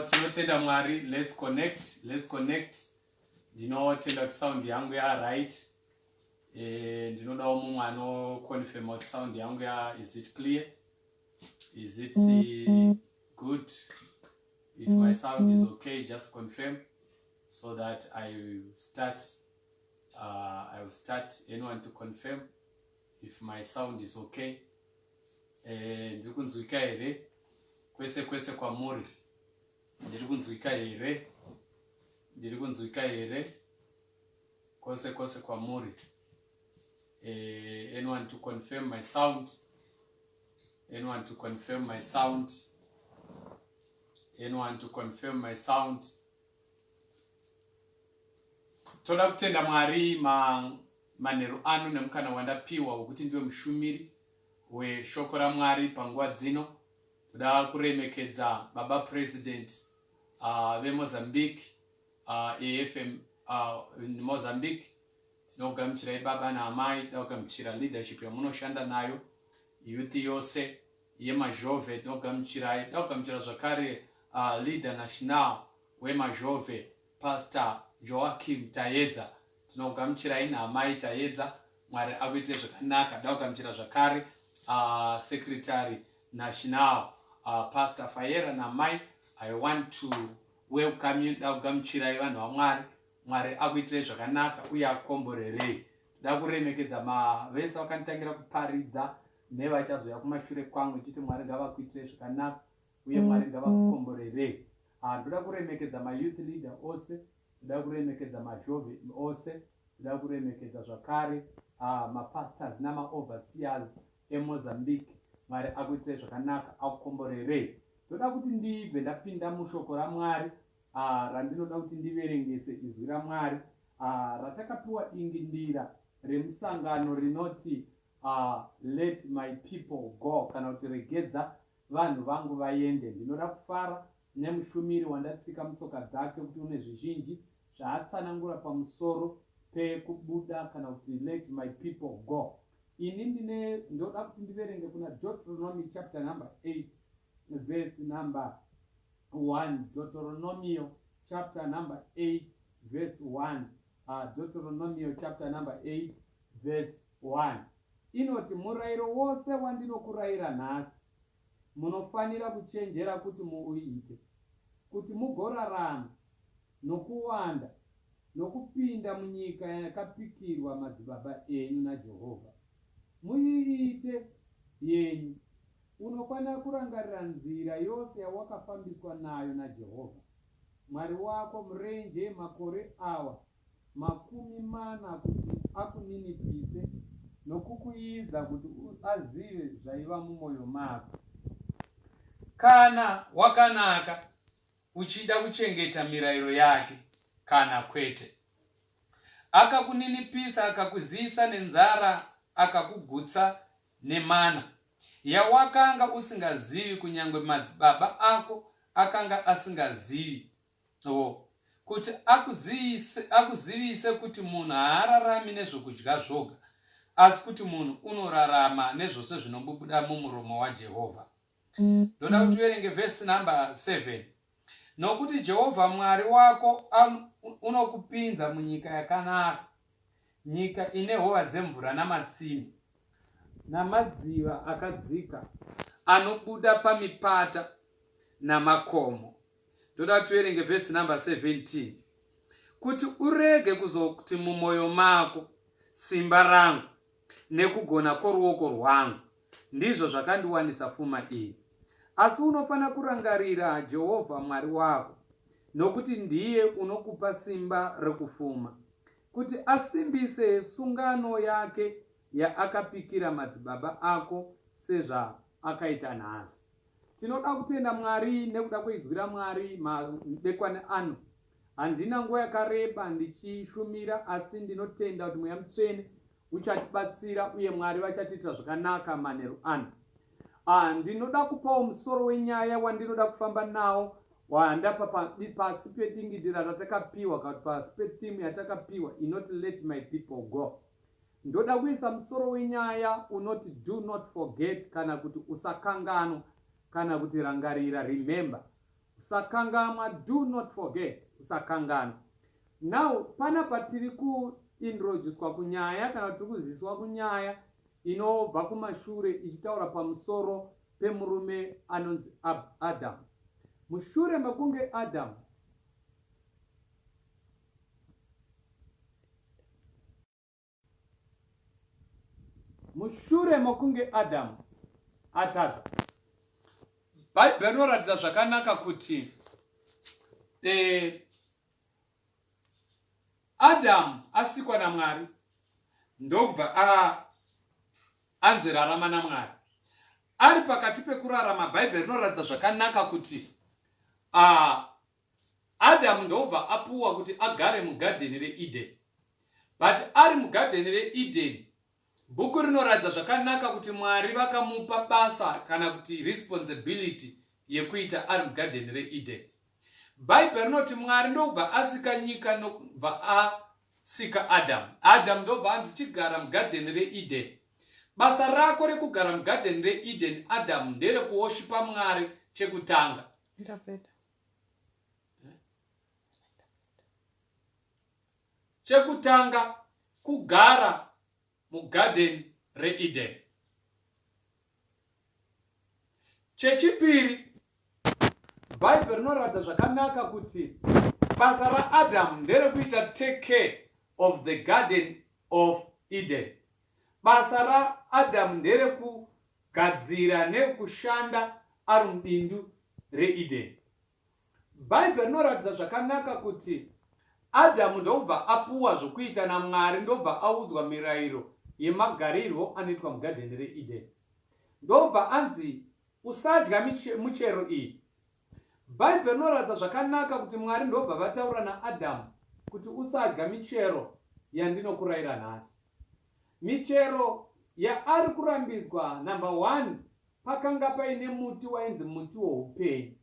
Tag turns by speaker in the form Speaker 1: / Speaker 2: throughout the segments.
Speaker 1: tinotenda Mwari. Let's connect. Ndinotenda kuti sound yangu ya right. Ndinodawo mumwe anoconfirm kuti sound yangu ya is it clear? Is it good? If my sound is okay, just confirm so that I will start. Anyone to confirm if my sound is okay. Ndiri kunzwika here kwese kwamuri. Ndiri kunzwika here kwese kwamuri. Anyone to confirm my sound? Anyone to confirm my sound? Anyone to confirm my sound? Toda kutenda Mwari manheru ano nemukana wandapiwa wekuti ndiwe mushumiri weshoko raMwari panguva dzino. Kuda kuremekedza baba president veMozambique, AFM Mozambique. Tinogamuchirai baba naamai, tinogamuchira leadership yamunoshanda nayo, youth yose yemazhove tinogamuchirai. Tinogamuchira zvakare leader national wemazhove Pastor Joachim Taedza. Tinogamuchirai naamai Taedza, Mwari akuite zvakanaka. Tinogamuchira zvakare secretary national Pastor Fayera naamai. I want to welcome you. Tinogamuchirai vanhu vaMwari. Mwari akuitire zvakanaka uye akomborerei. Toda kuremekedza vese vakanditangira kuparidza nevachazoya kumashure kwangu chiti Mwari ngavakuitire zvakanaka uye Mwari ngavakukomborerei. Ndoda kuremekedza youth leader ose, ndoda kuremekedza mazhove ose, ndoda kuremekedza zvakare mapastors namaoverseers eMozambique. Mwari akuitire zvakanaka akukomborerei. Ndoda kuti ndibve ndapinda mushoko raMwari randinoda kuti ndiverengese izwi raMwari ratakapiwa dingindira remusangano rinoti let my people go, kana kuti regedza vanhu vangu vaende. Ndinoda kufara nemushumiri wandatsika mutsoka dzake kuti une zvizhinji zvaatsanangura pamusoro pekubuda kana kuti let my people go. Ini ndoda kuti ndiverenge kuna Deuteronomy chapter number 8 verse number 1. Deuteronomy chapter number 8 verse 1. Deuteronomy chapter number 8 verse 1. Inoti murayiro wose wandinokurayira nhasi munofanira kuchenjera kuti muuite, kuti mugorarama nokuwanda nokupinda munyika yakapikirwa madzibaba enyu naJehovha muiite yenyu. Unofanira kurangarira nzira yose yawakafambiswa nayo naJehovha Mwari wako murenje makore awa 40 kuti akuninipise nokukuidza kuti azive zvaiva mumwoyo mako. Kana wakanaka uchida kuchengeta mirayiro yake kana kwete. Akakuninipisa akakuzisa nenzara akakugutsa nemana yawakanga usingazivi, kunyangwe madzibaba ako akanga asingazivi, kuti akuzivise kuti munhu haararami nezvokudya zvoga, asi kuti munhu unorarama nezvose zvinobuda mumuromo waJehovha. Ndoda kuti uverenge vhesi namba 7. Nokuti Jehovha Mwari wako unokupinza munyika yakanaka, nyika ine hova dzemvura namatsime namadziva akadzika anobuda pamipata namakomo. Ndoda kuti uverenge vhesi namba 17. Kuti urege kuzoti mumwoyo mako simba rangu nekugona kworuoko rwangu ndizvo zvakandiwanisa pfuma iyi, asi unofanira kurangarira Jehovha Mwari wako, nokuti ndiye unokupa simba rekufuma, kuti asimbise sungano yake yaakapikira madzibaba ako sezvaakaita nhasi. Tinoda kutenda Mwari nekuda kweizwi raMwari madekwana ano. Handina nguva yakareba ndichishumira, asi ndinotenda kuti Mweya Mutsvene uchatibatsira uye Mwari vachatiitira zvakanaka manheru ano. Ndinoda kupawo musoro wenyaya wandinoda kufamba nawo wandapa pasi pedingindira ratakapiwa, kana pasi petimu yatakapiwa inoti let my people go. Ndoda kuisa musoro wenyaya unoti do not forget, kana kuti usakanganwa, kana kuti rangarira, remember. usakanganwa, do not forget, usakanganwa. Now panapa tiri kuintroducewa kunyaya kana tiri kuziviswa kunyaya inobva kumashure ichitaura pamusoro pemurume anonzi Adam. Mushure mekunge Adam atadza, Bhaibheri rinoratidza zvakanaka kuti Adam asikwa naMwari ndobva anzi rarama naMwari. Ari pakati pekurarama, Bhaibheri rinoratidza zvakanaka kuti Adam ndobva apuwa kuti agare mugadheni reEden. But ari mugadheni reEden, bhuku rinoratidza zvakanaka kuti Mwari vakamupa basa kana kuti responsibility yekuita ari mugadheni reEden. Bhaibheri rinoti Mwari ndobva asika nyika nobva asika Adam ndobva anzi chigara mugadheni reEden. Basa rako rekugara mugadheni reEden, Adam, nderekuwoshipa Mwari chekutanga. Chekutanga kugara mugadheni reEden. Chechipiri, Bhaibheri rinoratidza zvakanaka kuti basa raAdam nderekuita take care of the garden of Eden. Basa raAdam nderekugadzira nekushanda ari mubindu reEden. Bhaibheri rinoratidza zvakanaka kuti Adamu ndobva apuwa zvokuita naMwari, ndobva audzwa mirayiro yemagarirwo anoitwa mugadheni reEden. Ndobva anzi usadya michero iyi. Bhaibheri rinoratidza zvakanaka kuti Mwari ndobva vataura naAdamu kuti usadya michero yandinokurayira nhasi. Michero yaari kurambidzwa, number 1, pakanga paine muti wainzi muti woupenyu.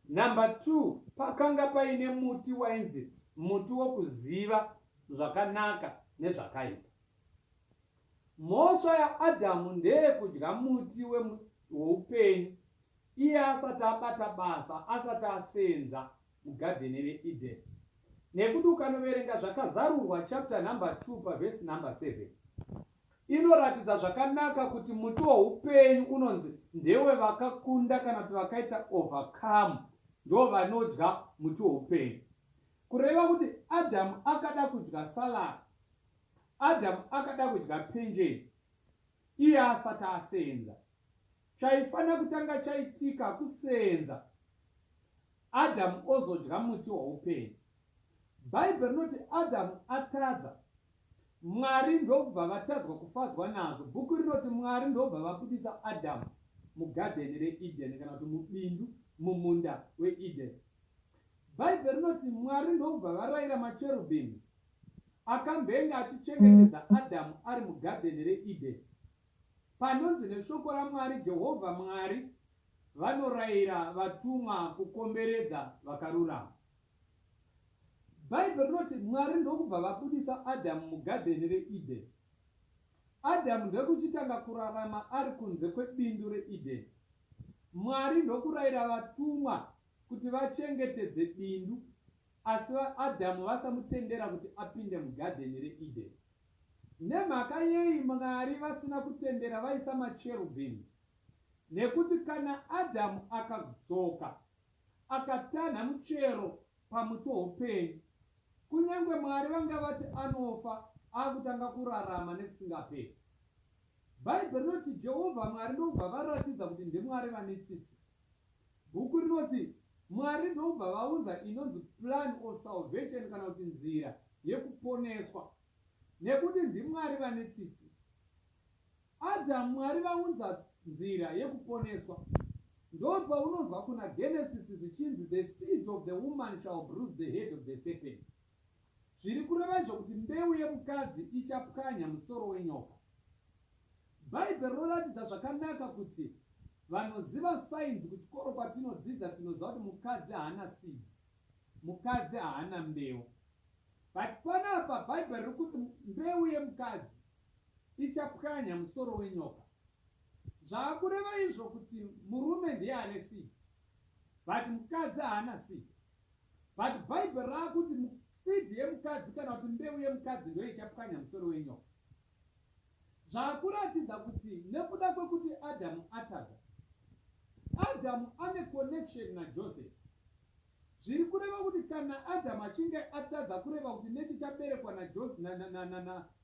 Speaker 1: Number 2, pakanga paine muti wainzi muti wokuziva zvakanaka nezvakaipa. Mhosva yaAdamu ndeyekudya muti woupenyu iye asati abata basa, asati asenza mugadheni reEden. Nekuti ukanoverenga zvakazarurwa chapter number 2 pavhesi number 7, inoratidza zvakanaka kuti muti woupenyu unonzi ndewe vakakunda kana kuti vakaita overcome, ndo vanodya muti woupenyu. Kureva kuti Adamu akada kudya salad, Adamu akada kudya penjeni iye asati asenza. Chaifanira kutanga chaitika kusenza Adamu ozodya muti woupenyu. Bhaibheri rinoti Adamu atadza, Mwari ndobva vatadzwa kufadzwa nazvo. Bhuku rinoti Mwari ndobva vabudisa Adamu mugadheni reEden kana kuti mubindu mumunda weEden. Bhaibheri rinoti Mwari ndobva varayira macherubhimi akambenga achichengetedza Adamu ari mugadheni reEden. Panonzi neshoko raMwari Jehovha Mwari vanorayira vatumwa kukomberedza vakarurama. Bhaibheri rinoti Mwari ndokubva vabudisa Adamu mugadheni reEden. Adamu ndekuchitanga kurarama ari kunze kwebindu reEden. Mwari ndokurayira vatumwa kuti vachengetedze bindu, asi Adamu vasamutendera kuti apinde mugadheni reEden. Nemhaka yei Mwari vasina kutendera vaisa macherubhimi? Nekuti kana Adamu akadzoka akatanha muchero pamuti woupenyu, kunyange Mwari vanga vati anofa, akutanga kurarama nekusingaperi. Bhaibheri rinoti Jehovha Mwari ndobva varatidza kuti ndimwari vane tsitsi. Bhuku rinoti Mwari ndobva vaudza inonzi plan of salvation kana kuti nzira yekuponeswa, nekuti ndimwari vane tsitsi. Adamu Mwari vaunza nzira yekuponeswa, ndobva unonzwa kuna Genesis zvichinzi the seed of the woman shall bruise the head of the serpent. Zviri kureva izvo kuti mbeu yemukadzi ichapwanya musoro wenyoka. Bhaibheri rinoratidza zvakanaka kuti vanoziva sainzi kuchikoro kwatinodzidza tinoziva kuti mukadzi haana seed, mukadzi haana mbeu. But panapa Bhaibheri riri kuti mbeu yemukadzi ichapwanya musoro wenyoka. Zvaakureva izvo kuti murume ndiye ane seed.
Speaker 2: but mukadzi haana seed. But Bible rakuti seed yemukadzi kana kuti mbeu yemukadzi ndiyo ichapwanya musoro wenyoka. Zvakuratidza kuti nekuda kwekuti Adamu atadza, Adamu ane connection naJoseph. Zviri kureva kuti kana Adamu achinge atadza kureva kuti nechichaberekwa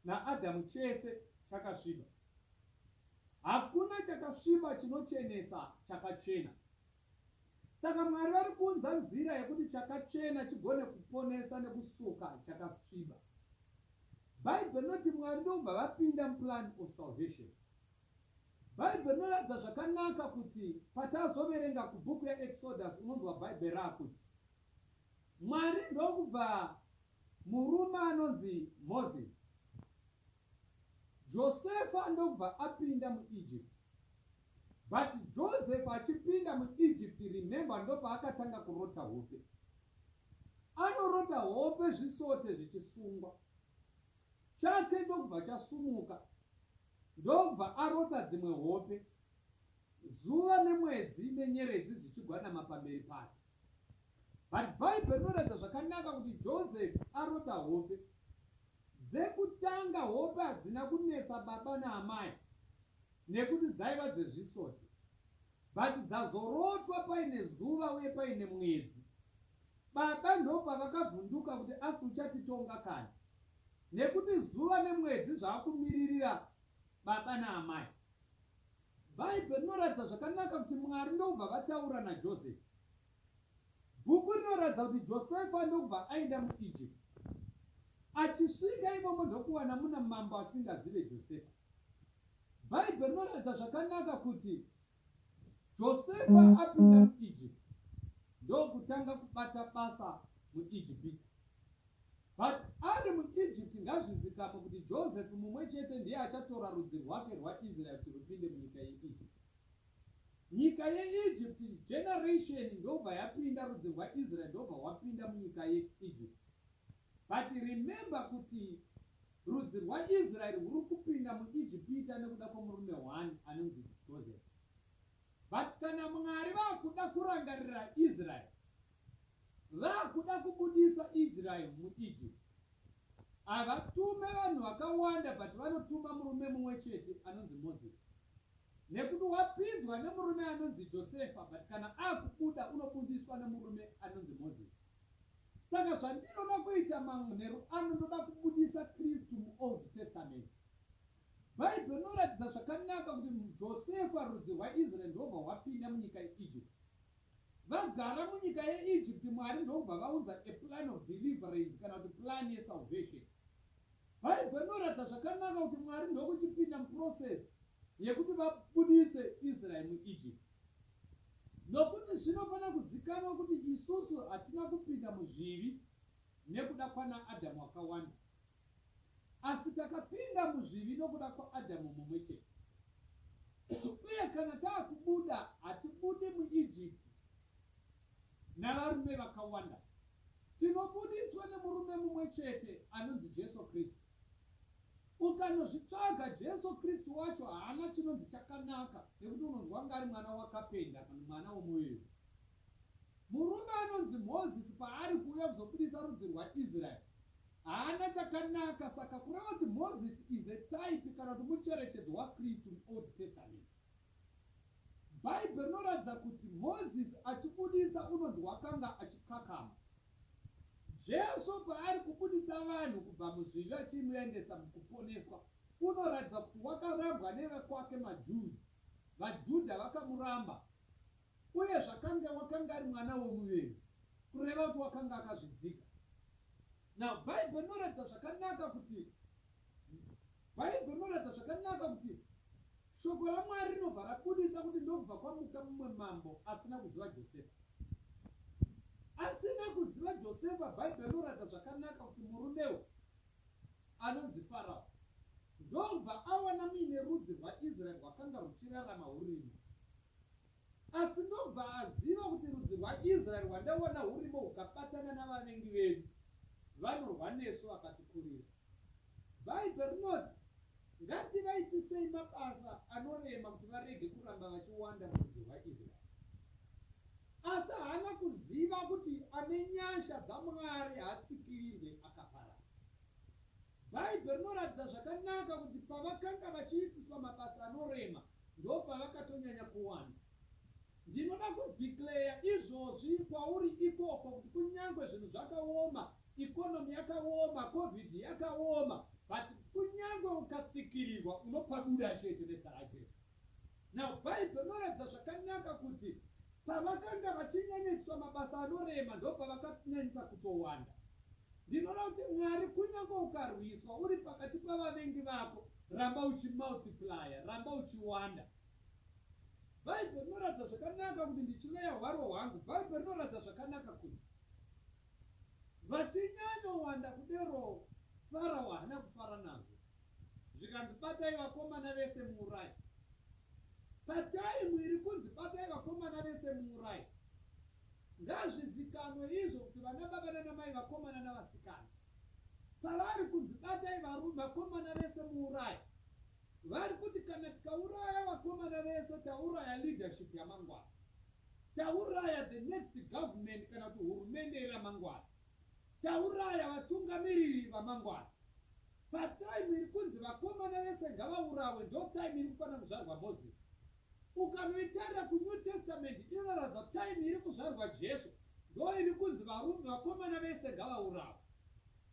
Speaker 2: naAdamu chese chakasviba. Hakuna chakasviba chinochenesa chakachena. Saka Mwari vari kuunza nzira yekuti chakachena chigone kuponesa nekusuka chakasviba. Bible noti Mwari ndobva vapinda muplan of salvation. Bible inoratidza zvakanaka kuti patazoverenga kubhuku yaExodus unonzwa Bible rakuti Mwari ndokubva murume anonzi Moses, Josefa ndokubva apinda muEgypt. But Joseph achipinda muEgypt, remember, ndopaakatanga kurota hope. Anorota hope zvisote zvichisungwa. Chake ndokubva chasumuka. Ndobva arota dzimwe hope. Zuva nemwedzi nenyeredzi zvichigwanama pamberi pake. But Bible inoratidza zvakanaka kuti Joseph arota hope. Dzekutanga hope hadzina kunetsa baba naamai nekuti dzaiva dzezvisote. But dzazorotwa paine zuva uye paine mwedzi. Baba ndopa vakavhunduka kuti asi uchatitonga kani, nekuti zuva nemwedzi zvaakumiririra baba naamai. Bible inoratidza zvakanaka kuti Mwari ndobva vataura naJoseph. Bhuku rinoratidza kuti Josefa ndobva aenda muEgypt. Achisvika imomo ndokuwana muna mambo asingazive Josefa. Bible inoratidza zvakanaka kuti Josefa apinda muEgypt ndokutanga kubata basa muEgypt. But ari muEgypt ngazvizikamwe kuti Joseph mumwe chete ndiye achatora rudzi rwake rwaIsraeri kuti rupinde munyika yeEgypt. Nyika yeEgypt generation ndobva yapinda rudzi rwaIsraeri ndobva wapinda munyika yeEgypt. But remember kuti rudzi rwaIsraeri ruri kupinda muIjipita nekuda kwomurume 1 anonzi Joseph. But kana Mwari vakuda kurangarira Israeri, vakuda kubudisa Israeri muEgypt, havatume vanhu vakawanda, but vanotuma murume mumwe chete anonzi Moses. Nekuti wapinzwa nemurume anonzi Josefa, but kana akubuda unobudiswa nemurume anonzi Moses. Saka zvandinoda kuita manheru anoda kubudisa Kristu muOld Testament. Bible inoratidza zvakanaka kuti Josefa rudzi rwaIsraeri ndobva wapinda munyika yeEgypt. Vagara munyika yeEgypt, Mwari ndobva vaudza a plan of deliverance kana kuti plan yesalvation. Bible inoratidza zvakanaka kuti Mwari ndokuchipinda muprocess yekuti vabudise Israeri muEgypt. Nokuti zvinofana kuzikanwa kuti isusu hatina kupinda muzvivi nekuda kwana Adamu wakawanda, asi takapinda muzvivi nokuda kwaAdamu mumwe chete. Uye kana taakubuda hatibudi muEgypt navarume vakawanda, tinobudiswa nemurume mumwe chete anonzi Jesu Kristu. Ukanozvitsvaga Jesu Kristu wacho haana chinonzi chakanaka, nekuti unonzi wanga ari mwana wakapenda kana mwana womuviri. Murume anonzi Moses paari kuuya kuzobudisa rudzi rwaIsraeri haana chakanaka. Saka kureva kuti Moses is a type kana kuti mucherechedzo waKristu muOld Testament. Bible inoratidza kuti Moses achibudisa unonzi wakanga achikakama. Jesu paari kubudisa vanhu kubva muzvivi achimuendesa mukuponeswa, unoratidza kuti wakarambwa nevekwake maJudha. VaJudha vakamuramba, uye zvakanga wakanga ari mwana womuviri, kureva kuti wakanga akazvidzika. Now Bible inoratidza zvakanaka kuti shoko raMwari rinobva rabudisa kuti ndobva kwamuka mumwe mambo asina kuziva Josefa. Asina kuziva Josefa, Bible inoratidza zvakanaka kuti murumewo anonzi Farao ndobva awana muine rudzi rwaIsraeri rwakanga ruchirarama hurimo. Asi ndobva aziva kuti rudzi rwaIsraeri rwandaona hurimo hukabatana navavengi vedu, vanorwa nesu akatikurira. Bible rinoti ngativaitisei mabasa anorema kuti varege kuramba vachiwanda murudzi rwaIsraeri. Asi ziva kuti ane nyasha dzaMwari hatsikirire akaparara. Bhaibheri rinoratidza zvakanaka kuti pavakanga vachiitiswa mabasa anorema ndo pavakatonyanya kuwanda. Ndinoda kudhikleya izvozvi kwauri ikoko kuti kunyange zvinhu zvakaoma, ikonomi yakaoma, covid yakaoma, but kunyange ukatsikirirwa unopabuda chete nezita raJesu. Now Bhaibheri rinoratidza zvakanaka kuti pavakanga vachinyanyiswa mabasa anorema ndo pavakanyanyisa kutowanda. Ndinoda kuti Mwari kunyange ukarwiswa uri pakati pavavengi vako, ramba uchimultiplya, ramba uchiwanda. Bhaibheri rinoratidza zvakanaka kuti ndichileya hwaro hwangu, Bhaibheri rinoratidza zvakanaka kuti vachinyanyowanda kudero Farao haana kufara nazvo. Zvikanzi batai vakomana vese muurayi. Pataimu iri kunzi batai vakomana vese muurayi, ngazvizikanwe izvo kuti vana baba nanamai vakomana navasikana pavari kunzi batai vakomana vese muurayi, vari kuti kana tikauraya vakomana vese tauraya leadership yamangwana, tauraya the next government kana kuti hurumende ramangwana, tauraya vatungamiriri vamangwana. Pataimu iri kunzi vakomana vese ngavaurawe ndo taimu iri kufanira kuzvarwa Mozisi. Ukanoitarira kuNew Testament inoratidza taimu iri kuzvarwa Jesu ndo iri kunzi vakomana vese ngavaurawe.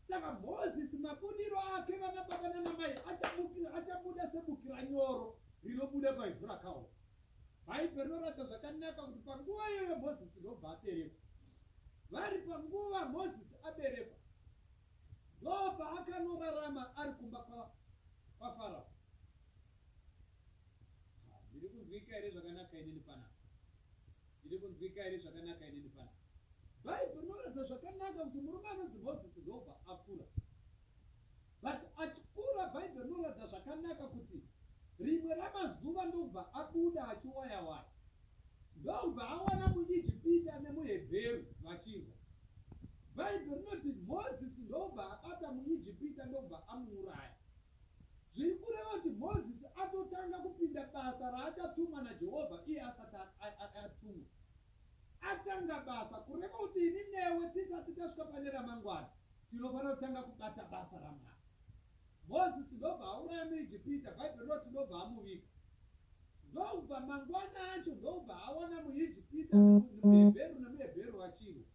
Speaker 2: Saka Mozisi mabudiro ake vana baba nanamai achabuda sebukira nyoro rinobuda paivhu rakaoma. Bhaibheri rinoratidza zvakanaka kuti panguva iyoyo Mozisi ndobva aberekwa. Vari panguva Mozisi aberekwa ndo paakanorarama ari kumba kwaFarao. Ndiri kunzwika here zvakanaka inini panapa? Ndiri kunzwika here zvakanaka inini panapa? Bhaibheri rinoratidza zvakanaka kuti murume anonzi Mozisi ndobva akura. But achikura Bhaibheri rinoratidza zvakanaka kuti rimwe ramazuva ndobva abuda achiwaya-waya. Ndobva awana muIjipita nemuHebheru vachirwa. Bhaibheri rinoti Mozisi ndobva abata muIjipita ndobva amuuraya. Zviri kureva kuti Mozisi atotanga kupinda basa raachatumwa naJehovha iye asati atumwa. Atanga basa kureva kuti ini newe tisati tasvika pane ramangwana tinofanira kutanga kubata basa raMwari. Mozisi ndobva auraya muIjipita, Bhaibheri rinoti ndobva amuvika. Ndobva mangwana acho ndobva awana muIjipita nemuHebheru vachirwa.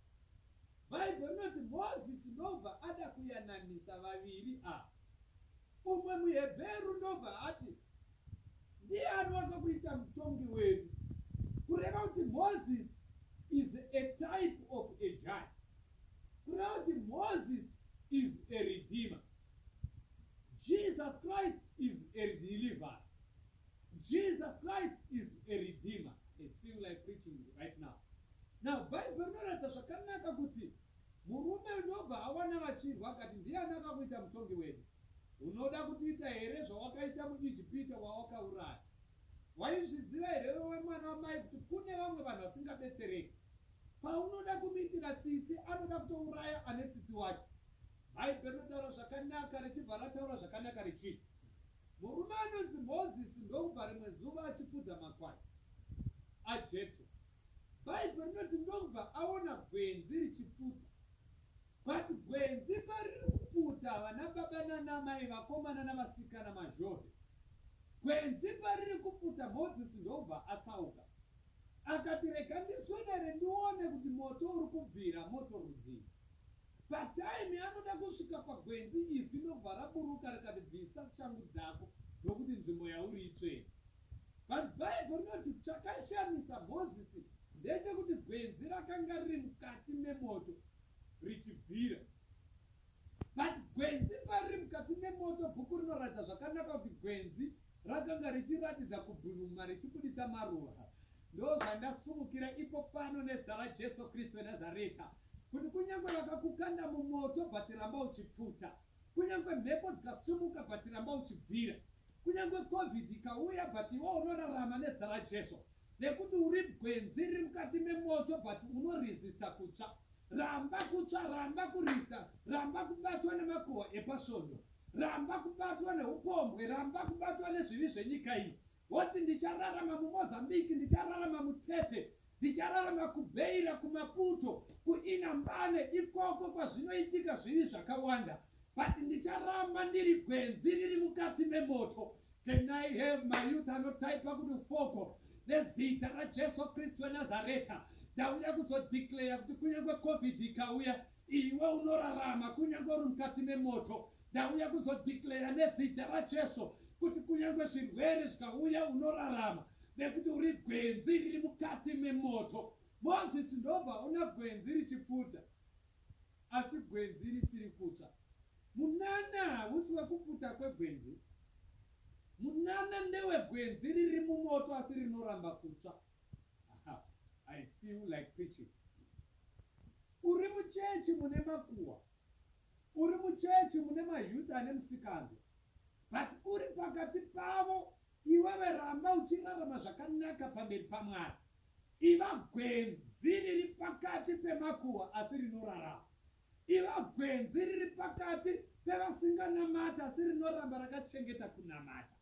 Speaker 2: Bhaibheri rinoti Mozisi ndobva ada kuyananisa vaviri ava. Umwe muHebheru ndobva ati ndiye anoda kuita mutongi wedu, kureva kuti Moses is a type of a judge, kureva kuti Moses is a redeemer. Jesus Christ is a deliverer. Jesus Christ is a redeemer. I feel like preaching right now. Now Bhaibheri rinoratidza zvakanaka kuti murume ndobva awana vachirwa akati ndiye anoda kuita mutongi wedu. Unoda kuita here zvawakaita muIjipita wawakauraya? Waizviziva here wewe mwana wamai kuti kune vamwe vanhu vasingabetsereki? Paunoda kumuitira tsitsi anoda kutouraya ane tsitsi wacho. Bhaibheri rinotaura zvakanaka richibva rataura zvakanaka richiti murume anonzi Mozisi ndokubva rimwe zuva achipfudza makwai aJethro. Bhaibheri rinoti ndokubva aona gwenzi richipfuta. But gwenzi pariri kupfuta vana baba nanamai vakomana navasikana mazhove, gwenzi pariri kupfuta Mozisi ndobva atsauka akati rega ndiswedere ndione kuti moto uri kubvira moto rudzii. Pataimu anoda kusvika pagwenzi izvi ndobva raburuka rikati bvisa shangu dzako nokuti nzvimbo yauri itsvene. But Bhaibheri rinoti chakashamisa Mozisi ndechekuti gwenzi rakanga riri mukati memoto richibvira. But gwenzi pariri mukati memoto, bhuku rinoratidza zvakanaka kuti gwenzi rakanga richiratidza kubhuruma richibudisa maruva. Ndo zvandasumukira ipo pano nezita raJesu Kristu weNazareta kuti kunyange vakakukanda mumoto bhati ramba uchipfuta, kunyange mhepo dzikasumuka bhati ramba uchibvira, kunyange covid ikauya bhati iwe unorarama nezita raJesu, nekuti uri gwenzi riri mukati memoto bhati unorizisa kutsva. Ramba kutsva, ramba kurisa, ramba kubatwa nemakuhwa epasvondo, ramba kubatwa neupombwe, ramba kubatwa nezvivi zvenyika iyi. Woti ndichararama muMozambique, ndichararama muTete, ndichararama kuBeira, kuMaputo, kuInhambane, ikoko kwazvinoitika zvinhu zvakawanda. But ndicharamba ndiri gwenzi riri mukati memoto. Can I have my youth anotaipa kuti foko nezita raJesu Kristu weNazareta ndauya kuzodeclare kuti kunyange COVID ikauya iwe unorarama kunyange uri mukati memoto. Ndauya kuzodeclare nezita raJesu kuti kunyange zvirwere zvikauya unorarama nekuti uri gwenzi riri mukati memoto. Mozisi ndobva una gwenzi richipfuta asi gwenzi risiri kutsva. Munana hausi wekupfuta kwegwenzi, munana ndewegwenzi riri mumoto asi rinoramba kutsva. I feel like preaching. Uri muchechi mune makuhwa, uri muchechi mune mayuth ane musikanzwa, but uri pakati pavo iwewe ramba uchirarama zvakanaka pamberi paMwari. Iva gwenzi riri pakati pemakuhwa asi rinorarama. Iva gwenzi riri pakati pevasinganamata asi rinoramba rakachengeta kunamata.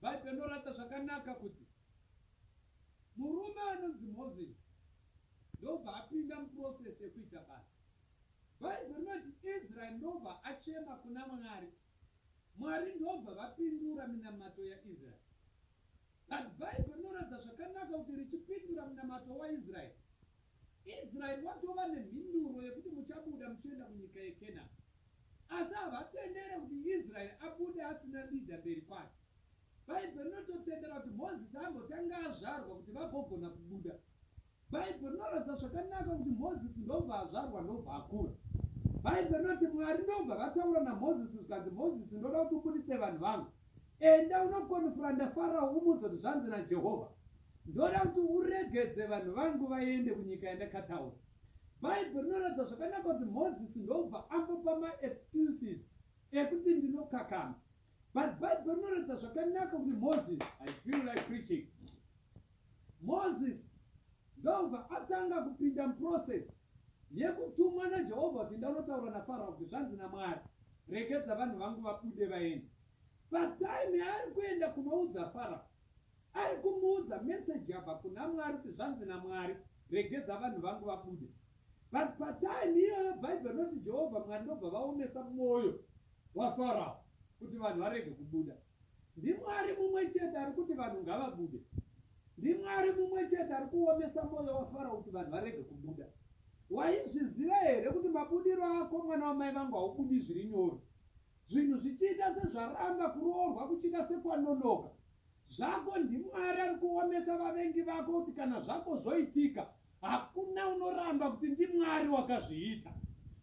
Speaker 2: Bhaibheri rinorata zvakanaka kuti murume anonzi Mozisi ndobva apinda muprocess yekuita basa. Bhaibheri rinoti Israeri ndobva achema kuna Mwari, Mwari ndobva vapindura minamato yaIsraeri. But Bhaibheri rinoratidza zvakanaka kuti richipindura minamato waIsraeri, Israeri watova nemhinduro yekuti muchabuda muchienda kunyika yeKenani. Asi havatendere kuti Israeri abude asina leader mberi kwake. Bhaibheri rinototendera kuti Mozisi ambotanga azvarwa kuti vagogona kubuda. Bhaibheri rinoratidza zvakanaka kuti Mozisi ndobva azvarwa ndobva akura. Bhaibheri rinoti Mwari ndobva vataura naMozisi zvikanzi Mozisi ndoda kuti ubudise vanhu vangu. Enda unokonfranda Farao umudze kuti zvanzi naJehovha, ndoda kuti uregedze vanhu vangu vaende kunyika yandakataura. Bhaibheri rinoratidza zvakanaka kuti Mozisi ndobva ambopa ma-excuses ekuti ndinokakama. But Bhaibheri rinoratidza zvakanaka kuti Moses, I feel like preaching. Moses ndobva atanga kupinda muprocess yekutumwa naJehovha kuti ndanotaura naFarao kuti zvanzi naMwari, regedza vanhu vangu vabude vaende. Patime yaari kuenda kunoudza Farao, ari kumuudza message yabva kuna Mwari kuti zvanzi naMwari, regedza vanhu vangu vabude. But patime iyoyo Bhaibheri rinoti Jehovha Mwari ndobva vaomesa mwoyo waFarao kuti vanhu varege kubuda. NdiMwari mumwe chete ari kuti vanhu ngavabude. NdiMwari mumwe chete ari kuomesa mwoyo waFarao kuti vanhu varege kubuda. Waizviziva here kuti mabudiro ako mwana wamai vangu haubudi zviri nyoro? Zvinhu zvichiita sezvaramba kuroorwa kuchiita sekwanonoka, zvako ndiMwari ari kuomesa vavengi vako kuti kana zvako zvoitika hakuna unoramba kuti ndiMwari wakazviita.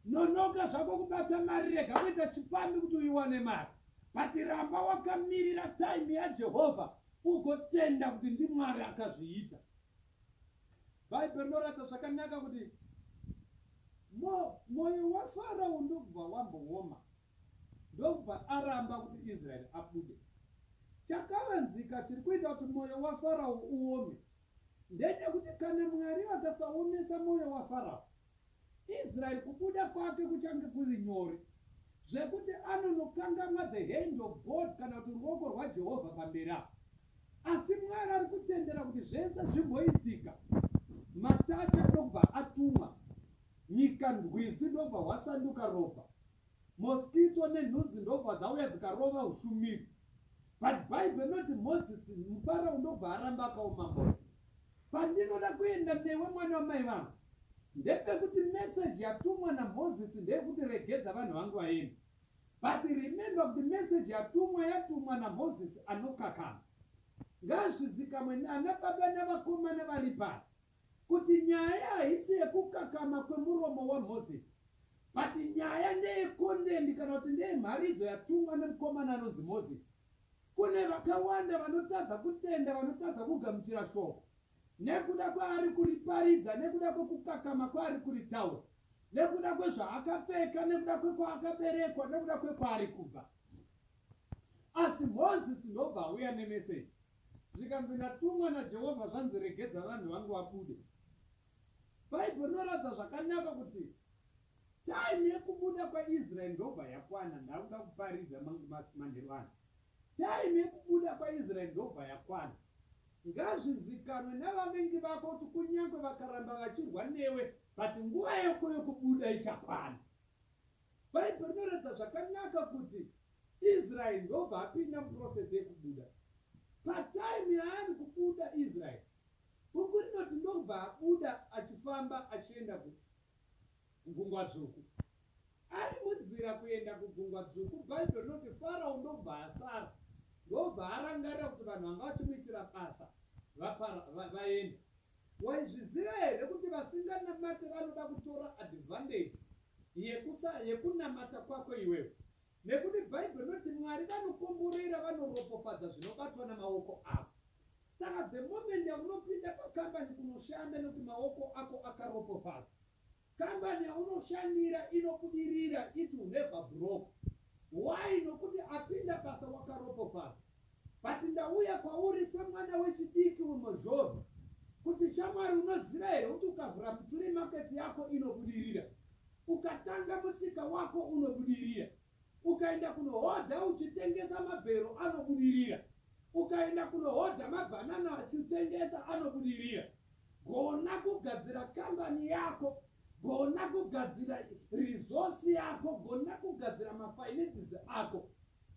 Speaker 2: Nonoka zvako kubata mari, rega kuita chipambi kuti uiwane mari, but ramba wakamirira time yaJehovha ugotenda kuti ndiMwari akazviita. Bhaibheri rinoratidza zvakanaka kuti mwoyo waFarao ndobva wambooma, ndobva aramba kuti Israeri abude. Chakavanzika chiri kuita kuti mwoyo waFarao uome ndechekuti kana Mwari akasaomesa mwoyo waFarao, Israeri kubuda kwake kuchange kuri nyore, zvekuti anonokanganwa the hand of God kana kuti ruoko rwaJehovha pamberi apo. Asi Mwari ari kutendera kuti zvese zvimboitika. Matacha ndobva atumwa, nyika ndwizi ndobva hwasanduka ropa, mosquito nenhunzi ndobva dzauya dzikarova ushumiri. But Bhaibheri rinoti Mozisi muFarao ndobva aramba akaoma mwoyo. Pandinoda kuenda newe mwana wamai vangu ndepekuti message yatumwa naMozisi ndeyekuti regedza vanhu vangu vaende. But remember kuti message yatumwa naMozisi anokakama. Ngazvizikamwe naana baba navakomana vari pano kuti nyaya haisi yekukakama kwemuromo waMozisi, but nyaya ndeyekondendi kana kuti ndeyemharidzo yatumwa nemukomana anonzi Mozisi. Kune vakawanda vanotadza kutenda, vanotadza kugamuchira shoko nekuda kwaari kuriparidza, nekuda kwekukakama kwaari kuritaura, nekuda kwezvaakapfeka, nekuda kwekwaakaberekwa, nekuda kwekwaari kubva. Asi Mozisi ndobva auya nemeseji, zvikanzi ndatumwa naJehovha zvanzi regedza vanhu vangu vabude. Bhaibheri rinoratidza zvakanaka kuti time yekubuda kwaIsraeri ndobva yakwana. Ndakuda kuparidza mandirwana, time yekubuda kwaIsraeri ndobva yakwana. ngazvizikanwe navavengi vako kuti kunyange vakaramba vachirwa newe but nguva yako yokubuda ichakwana. Bhaibheri rinoratidza zvakanaka kuti Israeri ndobva apinda muprocess yekubuda. Patime yaari kubuda Israeri, buku rinoti ndobva abuda achifamba achienda kugungwa dzvuku. Ari munzira kuenda kugungwa dzvuku, Bhaibheri rinoti Farao ndobva asara, ndobva arangarira kuti vanhu vanga vachimuitira basa vaenda. Waizviziva here kuti vasinganamate vanoda kutora advantage yekunamata kwako iwewe? Nekuti Bhaibheri rinoti Mwari vanokomborera, vanoropofadza zvinobatwa namaoko ako. Saka the moment yaunopinda pakambani kunoshanda nekuti maoko ako akaropofadza, kambani yaunoshandira inobudirira, it will never broke. Why? Nokuti apinda basa wakaropofadza. But ndauya kwauri semwana wechidiki umozhorwa kuti shamwari unoziva here kuti ukavhura free market yako inobudirira, ukatanga musika wako unobudirira, ukaenda kunohodha uchitengesa mabhero anobudirira, ukaenda kunohodha mabhanana achitengesa anobudirira. Gona kugadzira kambani yako, gona kugadzira resource yako, gona kugadzira mafinances ako.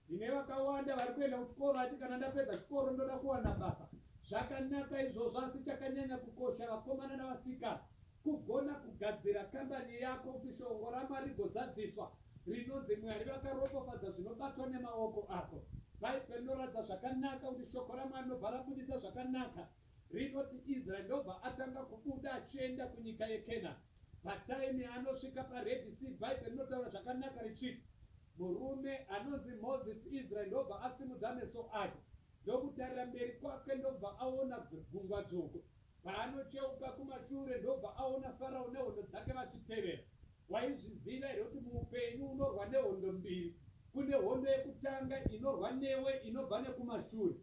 Speaker 2: Ine vakawanda vari kuenda kuchikoro ati kana ndapedza chikoro ndoda kuwana basa. Zvakanaka izvozvo, asi chakanyanya kukosha vakomana navasikana kugona kugadzira kambani yako kuti shoko raMwari rigozadziswa, rinonzi Mwari vakaropofadza zvinobatwa nemaoko ako. Bhaibheri rinoratidza zvakanaka kuti shoko raMwari ndobva rabudisa zvakanaka. Rinoti Israeri ndobva atanga kubuda achienda kunyika yeKenani. Patime yanosvika paRed Sea, Bhaibheri rinotaura zvakanaka richiti murume anonzi Moses Israeri ndobva asimudza meso ake ndokutarira mberi kwake, ndobva aona gungwa dzvuku. Paanocheuka kumashure ndobva aona Farao nehondo dzake vachitevera. Waizviziva here kuti muupenyu unorwa nehondo mbiri? Kune hondo yekutanga inorwa newe inobva nekumashure.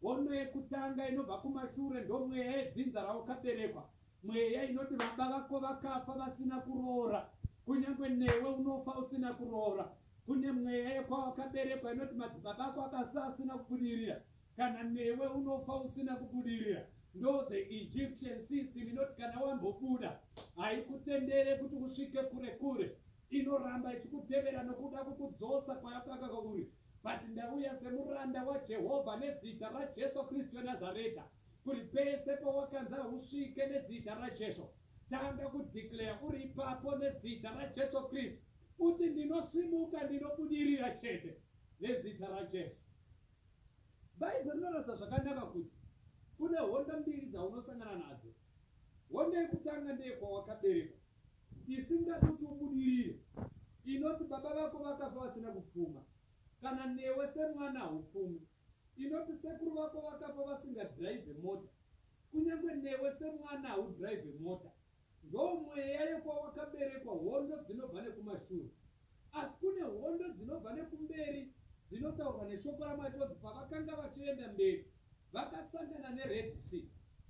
Speaker 2: Hondo yekutanga inobva kumashure ndomweya yedzinza raukaberekwa, mweya inoti baba vako vakafa vasina kuroora, kunyange newe unofa usina kuroora. Kune mweya yekwawakaberekwa inoti madzibaba ako akafa asina kubudirira, kana newe unofa usina kubudirira. Ndo the Egyptian system inoti kana wambobuda haikutendere kuti usvike kure kure, inoramba ichikutevera nokuda kukudzosa kwayakanga kuri. But ndauya semuranda waJehovha nezita raJesu Kristu weNazareta, kuti pese pawakanza usvike nezita raJesu, tanga kudeclare uri ipapo nezita raJesu Kristu, kuti ndinosimuka ndinobudirira chete nezita raJesu. Bhaibheri rinoratidza zvakanaka kuti kune hondo mbiri dzaunosangana nadzo. Hondo yekutanga ndeyekwawakaberekwa, isingati kuti ubudirire, inoti baba vako vakafa vasina kupfuma, kana newe semwana haupfumi. Inoti sekuru vako vakafa vasingadhiraivhe mota, kunyange newe semwana haudhiraivhe mota. Ndo mweya yekwawakaberekwa, hondo dzinobva nekumashure. Asi kune hondo dzinobva nekumberi dzinotaurwa neshoko raMwari kuti pavakanga vachienda mberi vakasangana neRed Sea.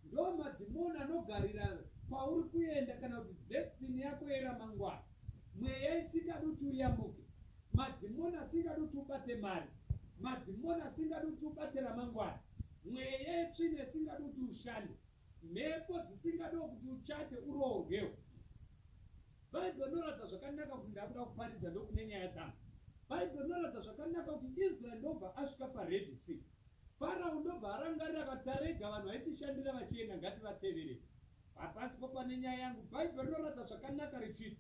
Speaker 2: Ndo madhimoni anogarira kwauri kuenda kana kuti destiny yako yeramangwana. Mweya isingadi kuti uyambuke, madhimoni asingadi kuti ubate mari, madhimoni asingadi kuti ubate ramangwana, mweya yetsvina isingadi kuti ushande, mhepo dzisingadi kuti uchate uroorwewo. Bhaibheri rinoratidza zvakanaka kuti ndakuda kuparidza ndokune nyaya dzangu. Bhaibheri rinoratidza zvakanaka kuti Israeri ndobva asvika paRed Sea. Farao ndobva arangarira vatarega vanhu vaitishandira vachienda, ngativatevere. Hapasi po pane nyaya yangu. Bhaibheri rinoratidza zvakanaka richiti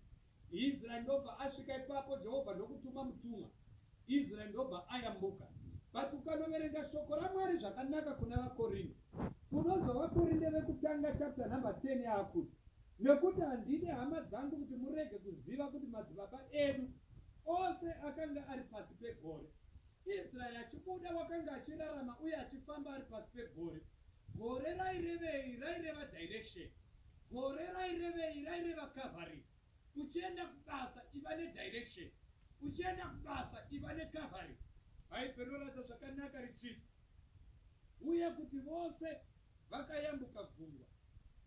Speaker 2: Israeri ndobva asvika ipapo, Jehovha ndokutuma mutumwa, Israeri ndobva ayambuka. But ukanoverenga shoko raMwari zvakanaka kuna vaKorinde, unonzwa vaKorinde vekutanga chapter number 10 yaakuti nekuti handidi hama dzangu kuti murege kuziva kuti madzibaba edu ose akanga ari pasi pegore. Israeri achibuda wakanga achirarama uye achifamba ari pasi pegore. Gore rairevei? Raireva direction. Gore rairevei? Raireva cavalry. Uchienda kubasa iva nedirection, uchienda kubasa iva necavalry. Bhaibheri rinoratidza zvakanaka richiti uye kuti vose vakayambuka gungwa,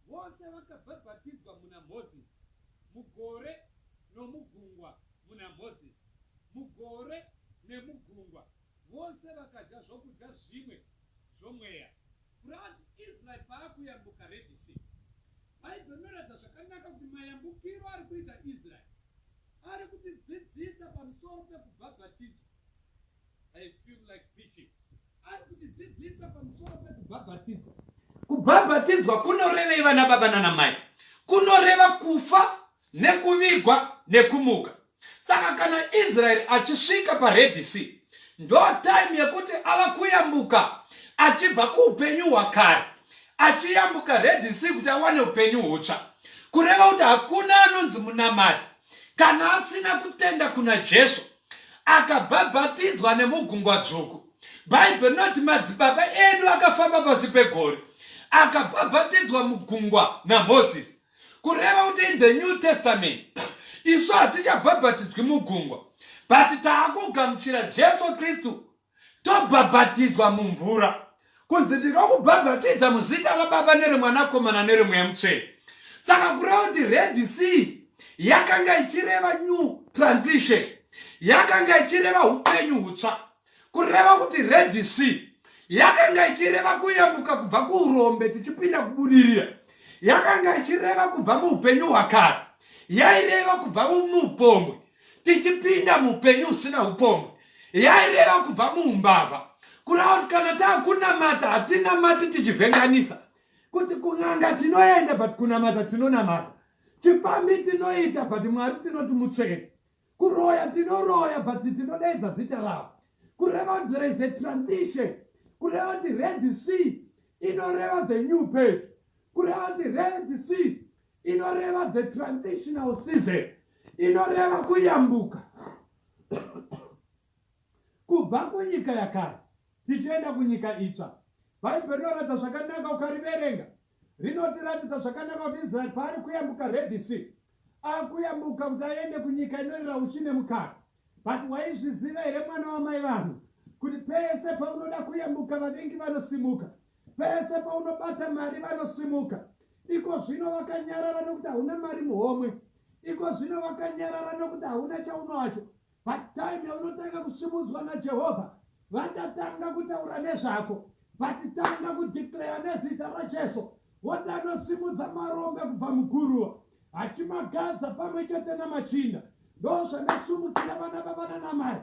Speaker 2: vose vakabhabhatidzwa muna Mozisi, mugore nomugungwa muna Mozisi, mugore nemugungwa, vose vakadya zvokudya zvimwe zvomweya. Kurati israeri paakuyambuka red sea vaizvinoratidza zvakanaka kuti mayambukiro ari kuita israeri ari kutidzidzisa pamusoro pekubhabhatidzwa. I feel like preaching. Ari kutidzidzisa pamusoro pekubhabhatidzwa. Kubhabhatidzwa kunorevei vana baba nana mai? Kunoreva kufa nekuvigwa nekumuka. Saka kana Israel achisvika paRed Sea, ndo time yekuti ava kuyambuka achibva kuupenyu hwakare achiyambuka Red Sea kuti awane upenyu hutsva. Kureva kuti hakuna anonzi munamati kana asina kutenda kuna Jesu akabhabhatidzwa nemugungwa dzvuku. Bhaibheri rinoti madzibaba edu akafamba pasi pegore akabhabhatidzwa mugungwa naMozisi. Kureva kuti in the New Testament isu hatichabhabhatidzwi mugungwa, but taakugamuchira Jesu Kristu tobhabhatidzwa mumvura, kunzi tirokubhabhatidza muzita raBaba nereMwanakomana nereMweya Mutsvene. Saka kureva kuti Red Sea yakanga ichireva new transition, yakanga ichireva upenyu hutsva. Kureva kuti Red Sea yakanga ichireva kuyambuka kubva kuurombe tichipinda kubudirira, yakanga ichireva kubva muupenyu hwakare, yaireva kubva muupombwe tichipinda muupenyu usina upombwe, yaireva kubva muumbavha. Kureva kuti kana taakunamata hatinamati tichivhenganisa kuti kun'anga tinoenda but kunamata tinonamata, chifambi tinoita but Mwari tinoti mutsvene, kuroya tinoroya but tinodaidza zita ravo. Kureva kuti there is a transition. Kureva kuti Red Sea inoreva the new page. Kureva kuti Red Sea inoreva the transitional season. Inoreva kuyambuka kubva kunyika yakare tichienda kunyika itsva. Bhaibheri rinoratidza zvakanaka ukariverenga, rinotiratidza zvakanaka kuti Israeri paari kuyambuka Red Sea akuyambuka kuti aende kunyika inorera uchi nemukaka. But waizviziva here mwana wamai vanhu kuti pese paunoda kuyambuka vavengi vanosimuka, pese paunobata mari vanosimuka. Iko zvino vakanyarara nokuti hauna mari muhomwe, iko zvino vakanyarara nokuti hauna chaunoacho. But time yaunotanga kusimudzwa naJehovha vachatanga kutaura nezvako, but tanga kudeclare nezita raJesu. Woti anosimudza marombe kubva muguruva achimagadza pamwe chete namachinda. Ndo zvandasumukira vana baba nana mai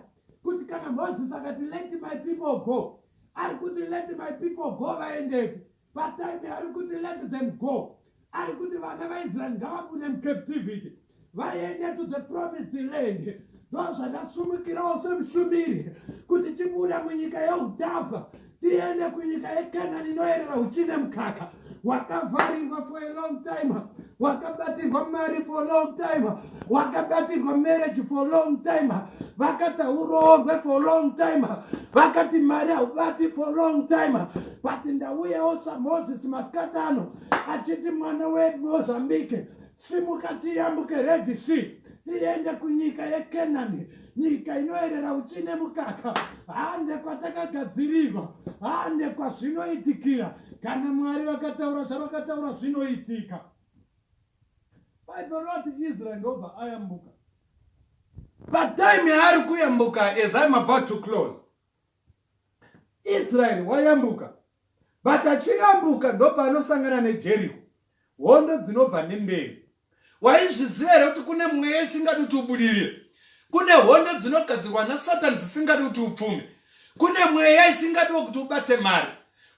Speaker 2: kuti kana Mozisi akati let my people go, ari kuti let my people go vaendepi? Patime ari kuti let them go, ari kuti vana vaIsraeri ngavabude mucaptivity vaende to the promised land. Ndo zvandasumukirawo semushumiri kuti tibuda munyika yeudhapwa tiende kunyika yeKenani inoerera uchi nemukaka. Wakavharirwa for a long time, wakabatirwa mari for a long time, wakabatirwa marriage for a long time, vakati urorwe for a long time, vakati mari haubati for a long time. But ndauyawo saMozisi masikati ano achiti mwana wedu Mozambique, simuka tiyambuke Red Sea tiende kunyika yeKenani, nyika inoerera uchi nemukaka. Hande kwatakagadzirirwa, hande kwazvinoitikira. Kana Mwari vakataura zvavakataura zvinoitika. Bhaibheri rinoti Israeri ndobva ayambuka. But time yaari kuyambuka, as I'm about to close, Israeri wayambuka, but achiyambuka ndobva anosangana neJeriko, hondo dzinobva nemberi. Waizviziva here kuti kune mweya isingadi kuti ubudirire? Kune hondo dzinogadzirwa naSatani dzisingadi kuti upfume. Kune mweya isingadiwo kuti ubate mari.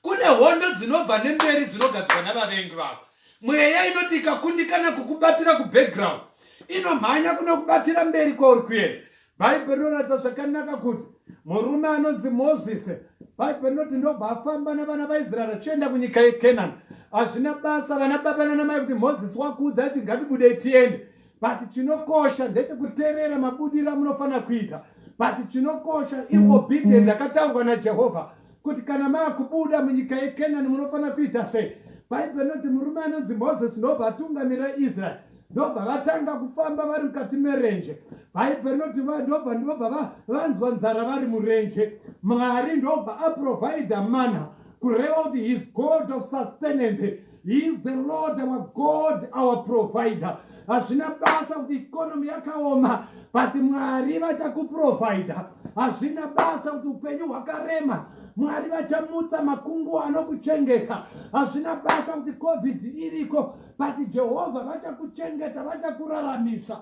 Speaker 2: Kune hondo dzinobva nemberi dzinogadzirwa navavengi vako. Mweya inoti ikakundikana kukubatira kubackground, inomhanya kunokubatira mberi kwauri kuenda. Bhaibheri rinoratidza zvakanaka kuti murume anonzi Mozisi, Bhaibheri rinoti ndobva afamba navana vaIsraeri achienda kunyika yeKenani. Hazvina basa vana baba nana mai kuti Mozisi wakuudza kuti ngatibudei tiende, but chinokosha ndechekuteerera mabudiro amunofana kuita. But chinokosha iobedience yakataurwa naJehovha kuti kana maakubuda munyika yeKenani munofana kuita sei. Bhaibheri rinoti murume anonzi Mozisi ndobva atungamirira Israeri, ndobva vatanga kufamba vari mukati merenje. Bhaibheri rinoti ndobva vanzwa nzara vari murenje. Mwari ndobva aprovida mana, kureva kuti he is God of sustenance, he is the Lord our God, our provider. Hazvina basa kuti ikonomi yakaoma, but Mwari vachakuprovida. hazvina basa kuti upenyu hwakarema, Mwari vachamutsa makungu anokuchengeta. Hazvina basa kuti COVID iriko, but Jehovha vachakuchengeta, vachakuraramisa.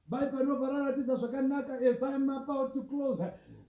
Speaker 2: Bible inovaratidza zvakanaka as I'm about to close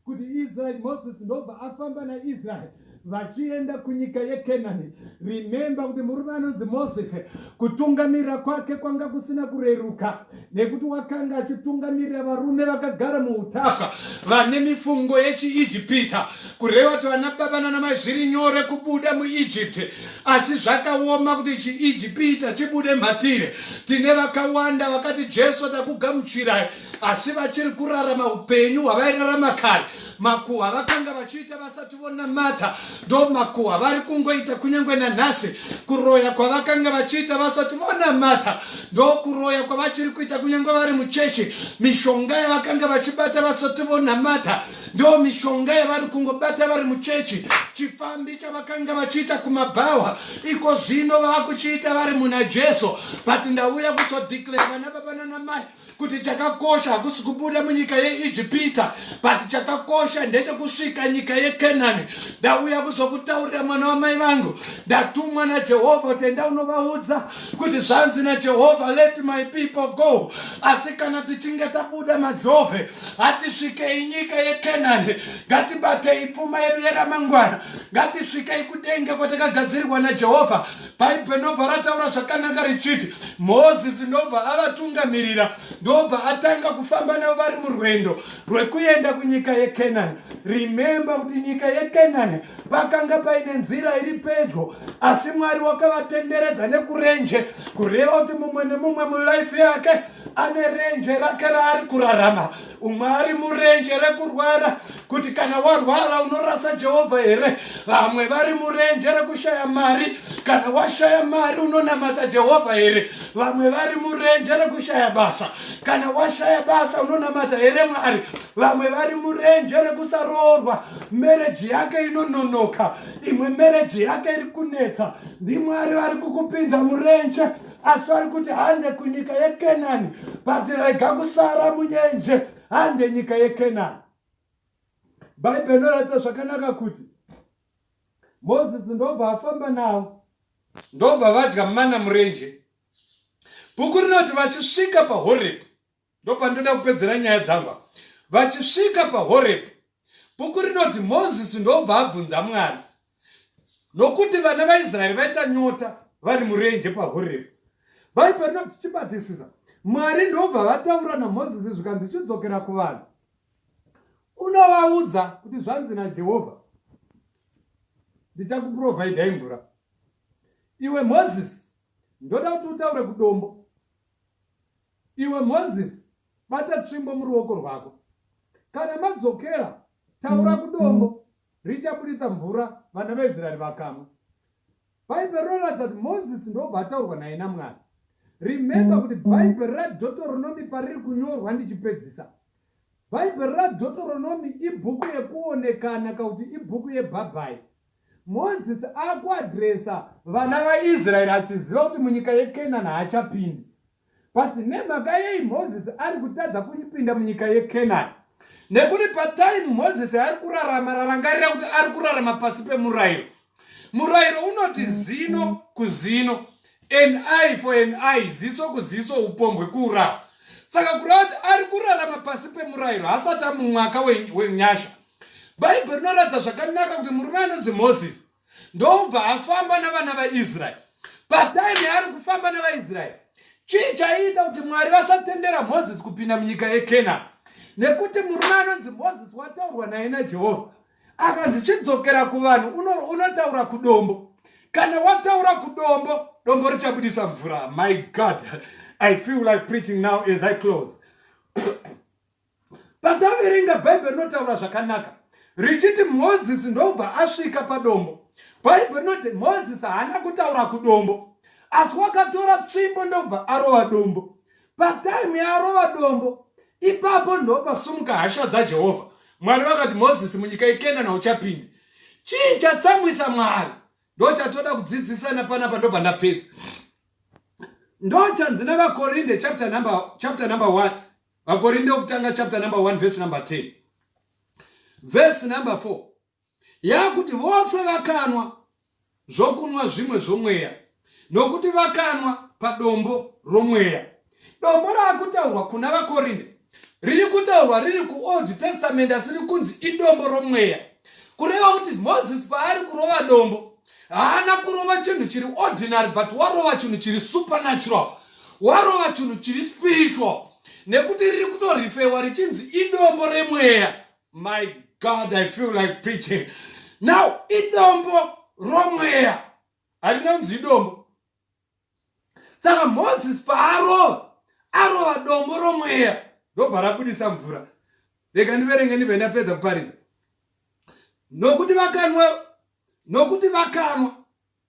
Speaker 2: kuti Israel, Moses ndobva afamba naIsrael vachienda kunyika yeKenani. Remember kuti murume anonzi Moses kutungamirira kwake kwanga kusina kureruka, nekuti wakanga achitungamirira varume vakagara muutaka vane mifungo yechiIjipita, kureva kuti vana baba nanamai zviri nyore kubuda muIjipti, asi zvakaoma kuti chiIjipita chibude mhatire. Tine vakawanda vakati Jesu takugamuchirai, asi vachiri kurarama upenyu hwavairarama kare. Makuhwa vakanga vachiita vasati vonamata, ndo makuhwa vari kungoita kunyangwe nanhasi. Kuroya kwavakanga vachiita vasati vonamata, ndo kuroya kwavachiri kuita kunyangwe vari muchechi. Mishonga yavakanga vachibata vasati vonamata, ndo mishonga yavari kungobata vari muchechi. Chifambi chavakanga vachiita kumabhawa, iko zvino vakuchiita vari muna Jesu. But ndauya kuzodeclare vana baba nanamai kuti chakakosha hakusi kubuda munyika yeIjipita, but chakakosha ndechekusvika nyika yeKenani. Ndauya kuzokutaurira mwana wamai vangu, ndatumwa naJehovha kuti enda unovaudza kuti zvanzi naJehovha, let my people go. Asi kana tichinge tabuda mazhove, hatisvikei nyika yeKenani, ngatibatei pfuma yedu yeramangwana, ngatisvikei kudenga kwatakagadzirirwa naJehovha. Bhaibheri ndobva rataura zvakanaka richiti Moses ndobva avatungamirira, ndobva atanga kufamba navo vari murwendo rwekuenda kunyika yeKenani. Remember kuti nyika yeKenani pakanga paine nzira iri pedyo, asi Mwari wakavatenderedza nekurenje, kureva kuti mumwe nemumwe mulife yake ane renje rake raari kurarama. Umwe ari murenje rekurwara, kuti kana warwara unorasa Jehovha here. Vamwe vari murenje rekushaya mari, kana washaya mari unonamata Jehovha here. Vamwe vari murenje rekushaya basa, kana washaya basa unonamata here Mwari. Vamwe vari murenje rekusaroorwa, mereji yake inononoka, imwe mereji yake iri kunetsa. NdiMwari vari kukupinza murenje, asi vari kuti hande kunyika yeKenani, but rega kusara munyenje, hande nyika yeKenani. Bhaibheri inoratidza zvakanaka kuti Moses ndobva afamba navo, ndobva vadya mana murenje. Bhuku rinoti vachisvika paHorebu, ndopandoda kupedzera nyaya dzangu. Vachisvika paHorebu, bhuku rinoti Moses ndobva abvunza Mwari, nokuti vana vaIsraeri vaita nyota vari murenje paHorebu. Bhaibheri rinoti chibatisisa, Mwari ndobva vataura naMozisi zvikanzi chidzokera kuvanhu, unovaudza kuti zvanzi naJehovha, ndichakuprovidai mvura. Iwe Mozisi, ndoda kuti utaure kudombo. Iwe Mozisi, bata tsvimbo muruoko rwako. Kana madzokera, taura kudombo, richabudisa mvura, vana vaIsraeri vakamwa. Bhaibheri rinoratidza kuti Mozisi ndobva ataurwa naye naMwari. Remember kuti Bhaibheri raDheuteronomy pariri kunyorwa ndichipedzisa, Bhaibheri raDheuteronomy ibhuku yekuonekana kuti ibhuku yebhabhai. Moses akuadresa vana vaIsraeri achiziva kuti munyika yeKenani haachapindi. But nemhaka yei Moses ari kutadza kupinda munyika yeKenani? Nekuti patime Moses ari kurarama, rarangarira kuti ari kurarama pasi pemurayiro. Murayiro unoti zino kuzino, an eye for an eye, ziso kuziso, upombwe kuuraya. Saka kureva kuti ari kurarama pasi pemurayiro, hasati mumwaka wenyasha. Bhaibheri rinoratidza zvakanaka kuti murume anonzi Moses ndobva afamba navana vaIsraeri. Patime yaari kufamba navaIsraeri, chii chaita kuti Mwari vasatendera Moses kupinda munyika yeKenani? Nekuti murume anonzi Moses wataurwa naye naJehovha, akanzi chidzokera kuvanhu unotaura kudombo. Kana wataura kudombo, dombo richabudisa mvura. My God, I feel like preaching now as I close. Pataverenga Bhaibheri rinotaura zvakanaka richiti Moses ndobva asvika padombo. Bhaibheri rinoti Moses haana kutaura kudombo, asi wakatora tsvimbo ndobva arova dombo. Patime yaarova dombo, ipapo ndobva sumuka hasha dzaJehovha. Mwari vakati Moses, munyika yeKenani hauchapindi. Chii chatsamwisa Mwari? Ndochatoda kudzidzisana panapa, ndobva ndapedza. Ndochanzi navaKorinde chapter number 1. Vakorinde okutanga chapter number 1 verse number 10. Verse number 4. Yakuti vose vakanwa zvokunwa zvimwe zvomweya nokuti vakanwa padombo romweya. Dombo raakutaurwa kuna vakorinde riri kutaurwa riri kuOld Testament asi riri kunzi idombo romweya. Kureva kuti Moses paari kurova dombo haana kurova chinhu chiri ordinary but warova chinhu chiri supernatural, warova chinhu chiri spiritual, nekuti riri kutorifewa richinzi idombo remweya. My God, I feel like preaching. Now, idombo romweya harinonzi idombo. Saka Moses arova dombo romweya ndobva rabudisa mvura. Rega ndiverenge ndibve ndapedza kuparidza. Nokuti vakanwa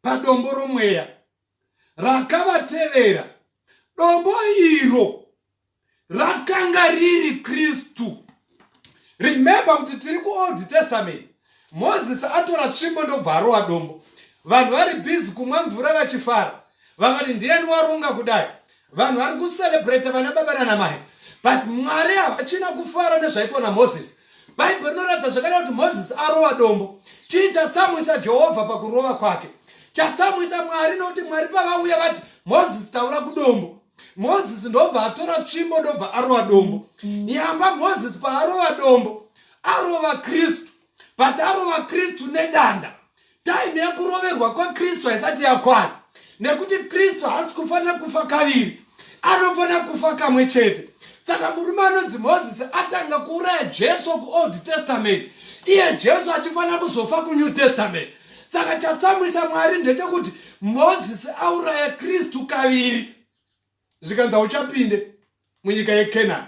Speaker 2: padombo romweya rakavatevera. Dombo iro rakanga riri Kristu. Remember kuti tiri kuOld Testament. Moses atora tsvimbo ndobva arova dombo. Vanhu vari busy kumwa mvura vachifara. Vakati ndiye waronga kudai. Vanhu vari kucelebrate vana baba nana mai. But Mwari havachina kufara nezvaitwa naMoses. Bhaibheri rinoratidza zvakadai kuti Moses arova dombo. Chii chatsamwisa Jehovha pakurova kwake? Chatsamwisa Mwari nokuti Mwari pavauya vati Moses taura kudombo. Moses ndobva atora tsvimbo ndobva arova dombo. Nyamba Moses paarova dombo arova Kristu. But arova Kristu nedanda. Time yekuroverwa kwaKristu haisati yakwana. Nekuti Kristu haasi kufanira kufa kaviri, anofanira kufa kamwe chete. Saka murume anonzi Moses atanga kuuraya Jesu kuOld Testament, iye Jesu achifanira kuzofa kuNew Testament. Saka chatsamwisa Mwari ndechekuti Moses auraya Kristu kaviri. Zvikanzi uchapinde munyika yeKenani,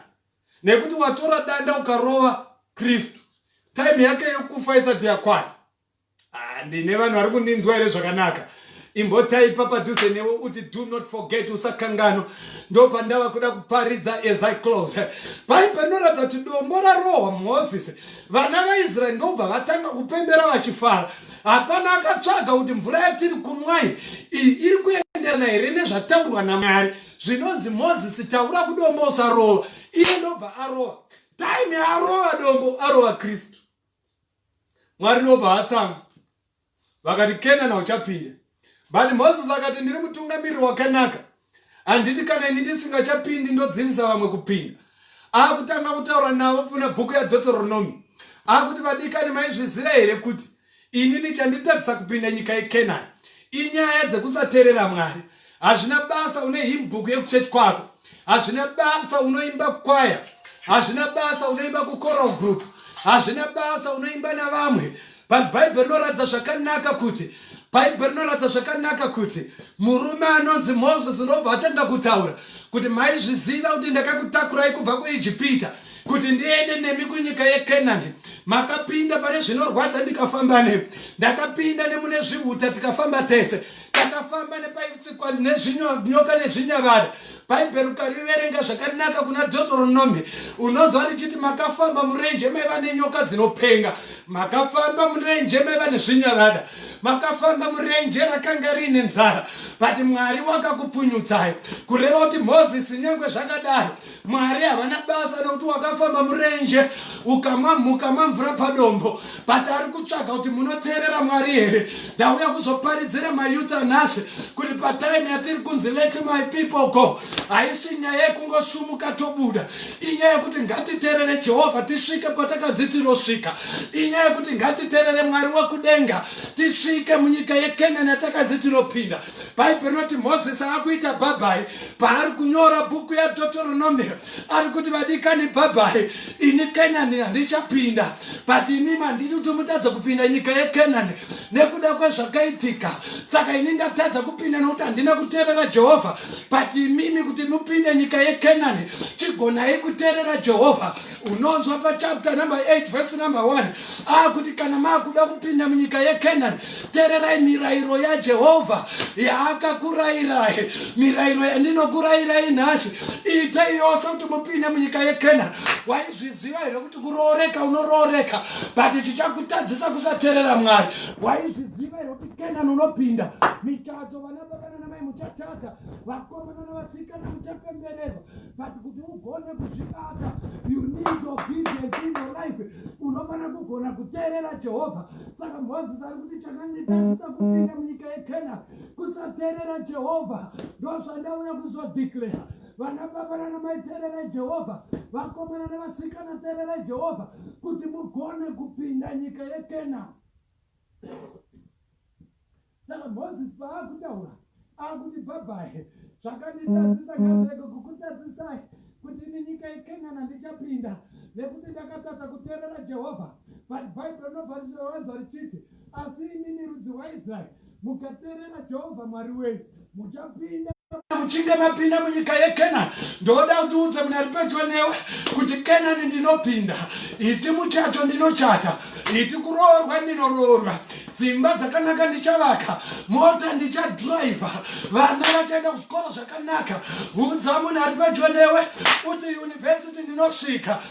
Speaker 2: nekuti watora danda ukarova Kristu, time yake yokufa isati yakwana. Ndine vanhu vari kundinzwa here zvakanaka. Imbotaipa padhuze newe uti do not forget usakangano. Ndopa ndava kuda kuparidza as I close. Bhaibheri rinoratidza kuti dombo rarohwa Moses, vana vaIsraeri ndobva vatanga kupembera vachifara. Hapana akatsvaga kuti mvura yatiri kumwai iri kuenderana here nezvataurwa naMwari. Zvinonzi Moses taura kudombo usarova. Iye ndobva arova. Time yaarova dombo arova Kristu. Mwari ndobva atsanga. Vakati Kenani uchapinda. But Moses akati ndiri mutungamiri wakanaka. Handiti kana ini ndisingachapindi ndodzivisa vamwe kupinda. Akutanga kutaura navo puna bhuku yaDeuteronomy. Akuti vadikani maizviziva here kuti inini chanditadzisa kupinda nyika yeKenani inyaya dzekusateerera Mwari. Hazvina basa une hymn book yekuchechi kwako. Hazvina basa unoimba kwaya. Hazvina basa unoimba kuchoral group. Hazvina basa unoimba navamwe. But Bhaibheri rinoratidza zvakanaka kuti murume anonzi Moses ndobva atanga kutaura kuti maizviziva kuti ndakakutakurai kubva kuIjipita kuti ndiende nemi kunyika yeKenani. Makapinda pane zvinorwadza ndikafamba nemi. Ndakapinda nemune zvihuta tikafamba tese. Takafamba nepaitsikwa nezvinyoka nezvinyavada. Bhaibheri ukariverenga zvakanaka kuna Deuteronomy unonzwa richiti makafamba murenje maiva nenyoka dzinopenga. Makafamba murenje maiva nezvinyavada. Makafamba murenje rakanga rine nzara. But Mwari wakakupunyutsai. Kureva kuti Moses nyangwe zvakadaro Mwari havana basa nokuti wakafamba murenje ukamwa mvura padombo. But ari kutsvaga kuti munoteerera Mwari here. Ndauya kuzoparidzira mayuth anhasi kuti patime yatiri kunzi let my people go haisi nyaya yekungosumuka tobuda. Inyaya yekuti ngatiteerere Jehovha tisvike kwatakadzi tinosvika. Inyaya yekuti ngatiteerere Mwari wekudenga tisvike munyika yeKenani yatakadzi tinopinda. Bhaibheri rinoti Moses akuita bhabhai paari kunyora bhuku yaDeuteronomy. Ari kuti vadikani bhabhai ini Kenani handichapinda. But imi mandidi kuti mutadza kupinda nyika yeKenani nekuda kwezvakaitika. Saka ini ndatadza kupinda nokuti handina kuteerera Jehovha. But imimi kuti mupinde nyika yeKenani chigonai kuteerera Jehovha. Unonzwa pachapter number 8 verse number 1 akuti kana makuda kupinda munyika yeKenani teererai mirayiro yaJehovha yaakakurayirai. Mirayiro yandinokurayirai nhasi itai yose kuti mupinde munyika yeKenani. Waizviziva here kuti kurooreka unorooreka but chichakutadzisa kusateerera Mwari? Waizviziva here kuti Kenani unopinda michato vana baba nana mai muchatata vakomana navasikana muchapembererwa but kuti ugone kuzvibata you need obedience in your life. unofana kugona kuteerera Jehovha. Saka Moses ari kuti chakanditadzisa kupinda munyika yeKenani kusateerera Jehovha. Ndozvandauya kuzodeclare. Vana baba nana mai teererai Jehovha, vakomana nevasikana teererai Jehovha, kuti mugone kupinda nyika yeKenani. Saka Moses paakutaura akuti bhabhai, zvakanditadzisa ngazveko kukutadzisai kuti ini nyika yeKenani handichapinda nekuti ndakatadza kuteerera Jehovha. But Bible rinobva richiti, asi inini rudzi rwaIsraeri mukateerera Jehovha Mwari wenyu muchapinda. Muchinge mapinda munyika yeKenani, ndoda kuti udze munhu ari pedyo newe kuti Kenani ndinopinda, iti muchato ndinochata, iti kuroorwa ndinoroorwa, dzimba dzakanaka ndichavaka, mota ndichadhiraivha, vana vachaenda kuzvikoro zvakanaka. Udza munhu ari pedyo newe kuti yunivhesiti ndinosvika,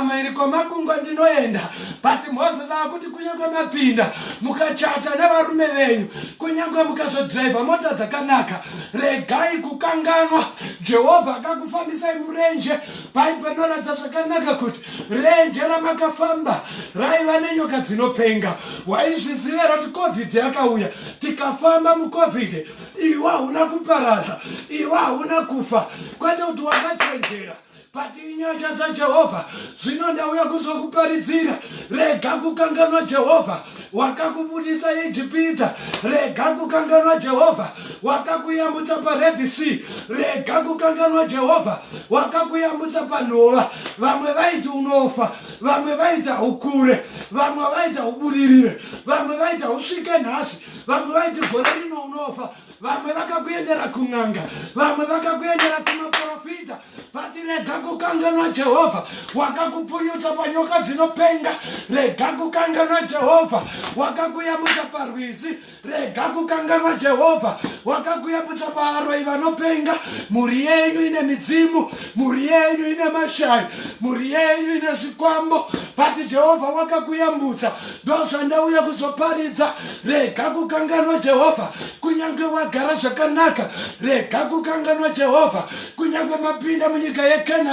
Speaker 2: mairiko makungwa ndinoenda. But Moses akuti kunyange mapinda mukachata navarume venyu, kunyange mukazodhiraivha mota dzakanaka, regai kukanganwa. Jehovha akakufambisai murenje. Bhaibheri rinoratidza zvakanaka kuti renje ramakafamba raiva nenyoka dzinopenga. Waizviziva kuti COVID yakauya, tikafamba muCovid, iwe hauna kuparara, iwe hauna kufa, kwete kuti wakachenjera. Pati inyasha dzaJehovha, zvino ndauya kuzokuparidzira. Rega kukanganwa Jehovha, wakakubudisa Ijipita. Rega kukanganwa Jehovha, wakakuyambutsa paRed Sea. Rega kukanganwa Jehovha, wakakuyambutsa paNhova. Vamwe vaiti unofa, vamwe vaiti ukure, vamwe vaiti ubudirire, vamwe vaiti usvike nhasi, vamwe vaiti gore rino unofa, vamwe vakakuendera kun'anga, vamwe vakakuendera kumaprofita. Pati rega kukanganwa Jehovha, wakakupunyutsa panyoka dzinopenga. Rega kukanganwa Jehovha, wakakuyambutsa parwizi. Rega kukanganwa Jehovha, wakakuyambutsa paaroi vanopenga. Mhuri yenyu ine midzimu, mhuri yenyu ine mashai, mhuri yenyu ine zvikwambo. Pati Jehovha wakakuyambutsa. Ndozvandauya kuzoparidza. Rega kukanganwa Jehovha, kunyange wagara zvakanaka. Rega kukanganwa Jehovha, kunyange mapinda munyika yeKenani.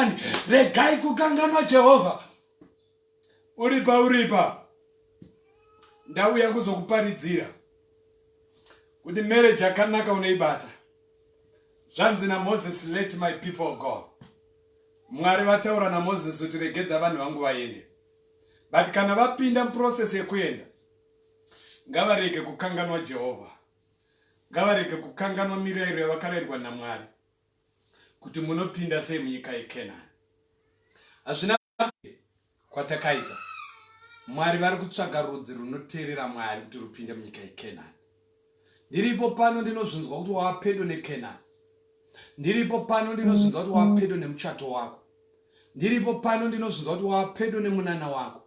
Speaker 2: Regai kukanganwa Jehovha. Uripa ndauya kuzokuparidzira kuti marriage yakanaka unoibata. Zvanzi naMoses, let my people go. Mwari vataura naMoses kuti regedza vanhu vangu vaende. But kana vapinda muprocess yekuenda, ngavarege kukanganwa Jehovha, ngavarege kukanganwa mirayiro yavakarayirwa naMwari kuti munopinda sei munyika yeKenani. Hazvina kwatakaita. Mwari vari kutsvaga rudzi runoteerera Mwari kuti rupinde munyika yeKenani. Ndiripo pano ndinozvinzwa kuti wava pedo neKenani. Ndiripo pano ndinozvinzwa kuti wava pedo nemuchato wako. Ndiripo pano ndinozvinzwa kuti wava pedo nemunana wako.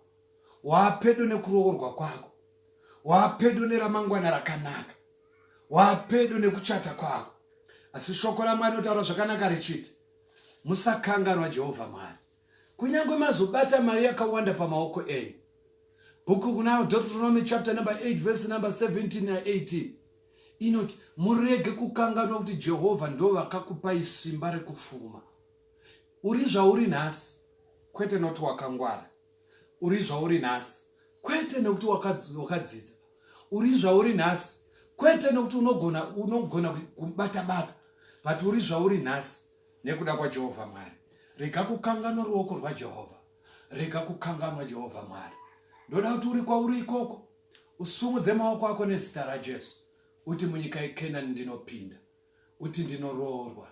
Speaker 2: Wava pedo nekuroorwa kwako. Wava pedo neramangwana rakanaka. Wava pedo nekuchata kwako. Asi shoko raMwari rinotaura zvakanaka richiti, musakanganwa Jehovha Mwari. Kunyange mazobata mari yakawanda pamaoko enyu. Bhuku kuna Deuteronomy chapter number 8 verse number 17 na 18. Inoti murege kukanganwa kuti Jehovha ndo vakakupai simba rekufuma. Uri zvauri nhasi, kwete noti wakangwara. Uri zvauri nhasi, kwete nekuti wakadzidza. Uri zvauri nhasi, kwete nekuti unogona kubata. But uri zvauri nhasi nekuda kwaJehovha Mwari. Rega kukanganwa ruoko rwaJehovha. Rega kukanganwa Jehovha Mwari. Ndoda kuti uri kwauri ikoko, usumudze maoko ako nezita raJesu. Uti munyika yeKenani ndinopinda. Uti ndinoroorwa.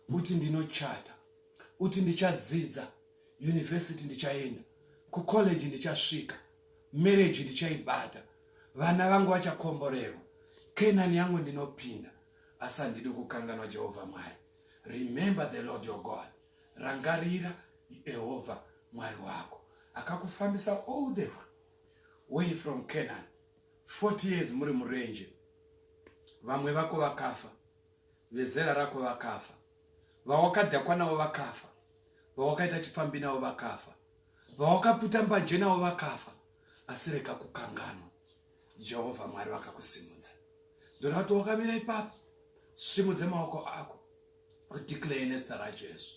Speaker 2: Uti ndinochata. Uti ndichadzidza. University ndichaenda. Kucollege ndichasvika. Marriage ndichaibata. Vana vangu vachakomborerwa. Kenani yangu ndinopinda. Asa ndidi kukanganwa Jehovha Mwari. Remember the Lord your God. Rangarira Jehovha Mwari wako. Akakufambisa all the way from Canaan. 40 years muri murenje. Vamwe vako vakafa. Vezera rako vakafa. Vawakadhakwa navo vakafa. Vawakaita chifambi navo vakafa. Vawakaputa mbanje navo vakafa. Asi rega kukanganwa. Jehovha Mwari wakakusimudza. Ndoda kuti wakamira ipapo, simudze maoko ako, udeclare nezita raJesu,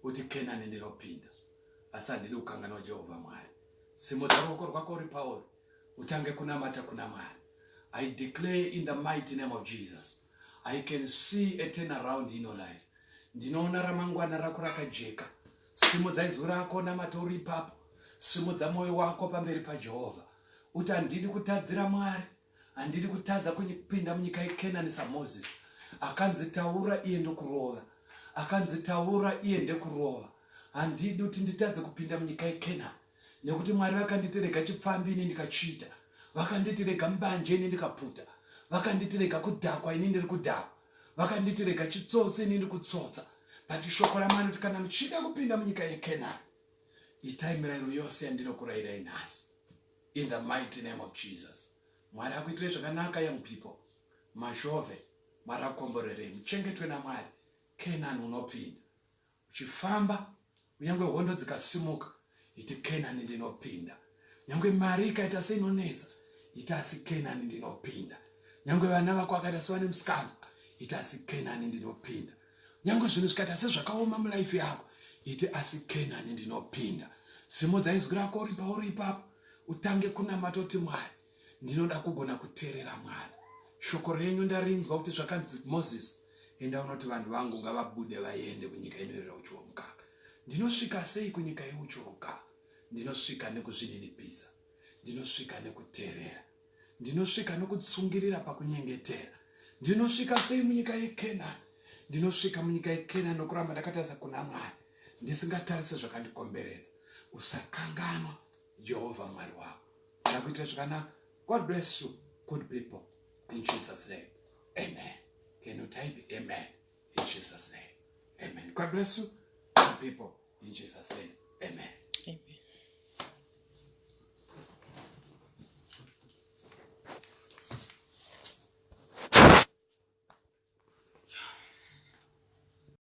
Speaker 2: uti Kenani ndinopinda. Asi handidi kukanganwa Jehovha Mwari.
Speaker 1: simudza ruoko rwako uri pauri utange kunamata kuna Mwari. I declare in the mighty name of Jesus, I can see a turnaround in your life. Ndinoona ramangwana rako rakajeka. Simudza izwi rako namata uri ipapo. Simudza moyo wako pamberi paJehovha. Uti handidi kutadzira Mwari, handidi kutadza kupinda munyika yeKenani saMoses. Akanzitaura iye ndokurova, akanzitaura iye ndekurova. Handidi kuti nditadze kupinda munyika yeKenani, nekuti Mwari vakanditirega chipfambi ini ndikachita, vakanditirega mbanje ini ndikaputa, vakanditirega kudhakwa ini ndiri kudhakwa, vakanditirega chitsotsi ini ndiri kutsotsa. But shoko raMwari kuti kana muchida kupinda munyika yeKenani, itai mirayiro yose yandinokurayirai nhasi. In the mighty name of Jesus. Mwari akuitire zvakanaka, young people. Mazhove, Mwari akomborerei, muchengetwe naMwari. Kenani unopinda. Uchifamba, unyangwe hondo dzikasimuka, iti Kenani ndinopinda. Nyangwe mari ikaita seinonetsa, iti asi Kenani ndinopinda. Nyangwe vana vako vakaita sevane musikanzwa, iti asi Kenani ndinopinda. Nyangwe zvinhu zvikaita sezvakaoma mulife yako, iti asi Kenani ndinopinda. Simudza izwi rako uri pauri ipapo, utange kunamata kuti Mwari, ndinoda kugona kuteerera Mwari. Shoko renyu ndarinzwa kuti zvakanzi Moses, enda unoti vanhu vangu ngavabude vaende kunyika inoyerera uchi hwomukaka. Ndinosvika sei kunyika yeuchi hwomukaka? Ndinosvika nekuzvininipisa, ndinosvika nekuteerera, ndinosvika nekutsungirira pakunyengetera. Ndinosvika sei munyika yeKenani? Ndinosvika munyika yeKenani nokuramba ndakatarisa kuna Mwari, ndisingatarise zvakandikomberedza. Usakanganwa Jehovha Mwari wako. Ndakuitira zvakanaka. God bless you, good people. In Jesus' name, amen. Can you type amen? In Jesus' name, amen. God bless you, good people. In Jesus' name, amen.
Speaker 3: Amen.